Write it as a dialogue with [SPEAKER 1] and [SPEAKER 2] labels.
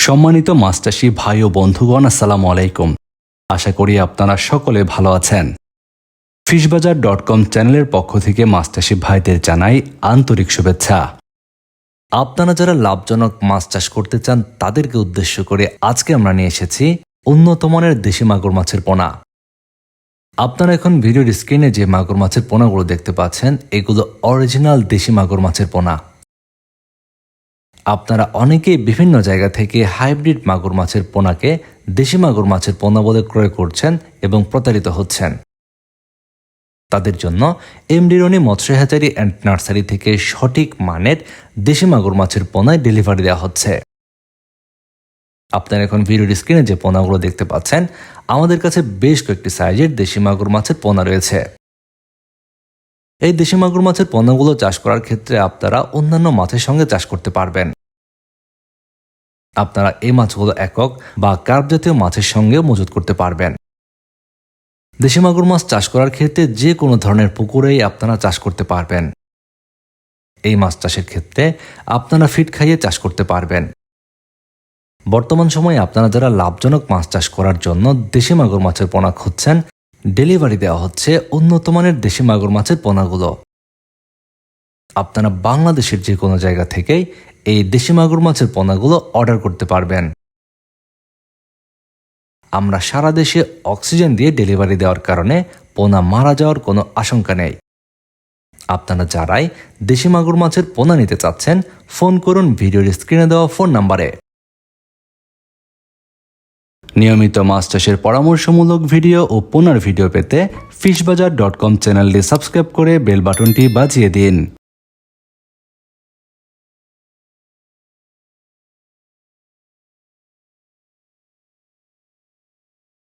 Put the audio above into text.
[SPEAKER 1] সম্মানিত মাছ চাষী ভাই ও বন্ধুগণ, আসসালামু আলাইকুম। আশা করি আপনারা সকলে ভালো আছেন। fishbazaar.com চ্যানেলের পক্ষ থেকে মাছ চাষী ভাইদের জানাই আন্তরিক শুভেচ্ছা। আপনারা যারা লাভজনক মাছ চাষ করতে চান তাদেরকে উদ্দেশ্য করে আজকে আমরা নিয়ে এসেছি উন্নত মানের দেশি মাগুর মাছের পোনা। আপনারা এখন ভিডিওর স্ক্রিনে যে মাগুর মাছের পোনাগুলো দেখতে পাচ্ছেন, এগুলো অরিজিনাল দেশি মাগুর মাছের পোনা। আপনারা অনেকেই বিভিন্ন জায়গা থেকে হাইব্রিড মাগুর মাছের পোনাকে দেশি মাগুর মাছের পোনা বলে ক্রয় করছেন এবং প্রতারিত হচ্ছেন। তাদের জন্য এমডি রনি মৎস্য হ্যাচারি অ্যান্ড নার্সারি থেকে সঠিক মানের দেশি মাগুর মাছের পোনায় ডেলিভারি দেওয়া হচ্ছে। আপনারা এখন ভিডিওর স্ক্রিনে যে পোনাগুলো দেখতে পাচ্ছেন, আমাদের কাছে বেশ কয়েকটি সাইজের দেশি মাগুর মাছের পোনা রয়েছে। এই দেশি মাগুর মাছের পোনাগুলো চাষ করার ক্ষেত্রে আপনারা অন্যান্য মাছের সঙ্গে চাষ করতে পারবেন। আপনারা এই মাছগুলো একক বা কার্প জাতীয় মাছের সঙ্গেও মজুত করতে পারবেন। দেশি মাগুর মাছ চাষ করার ক্ষেত্রে যে কোনো ধরনের পুকুরেই আপনারা চাষ করতে পারবেন। এই মাছ চাষের ক্ষেত্রে আপনারা ফিড খাইয়ে চাষ করতে পারবেন। বর্তমান সময়ে আপনারা যারা লাভজনক মাছ চাষ করার জন্য দেশি মাগুর মাছের পোনা খুঁজছেন, ডেলিভারি দেওয়া হচ্ছে উন্নত মানের দেশি মাগুর মাছের পোনাগুলো। আপনারা বাংলাদেশের যে কোনো জায়গা থেকেই এই দেশি মাগুর মাছের পোনাগুলো অর্ডার করতে পারবেন। আমরা সারা দেশে অক্সিজেন দিয়ে ডেলিভারি দেওয়ার কারণে পোনা মারা যাওয়ার কোনো আশঙ্কা নেই। আপনারা যারাই দেশি মাগুর মাছের পোনা নিতে চাচ্ছেন, ফোন করুন ভিডিওর স্ক্রিনে দেওয়া ফোন নাম্বারে। নিয়মিত মাছ চাষের পরামর্শমূলক ভিডিও ও পোনার ভিডিও পেতে fishbazaar.com চ্যানেলটি সাবস্ক্রাইব করে বেল বাটনটি বাজিয়ে দিন।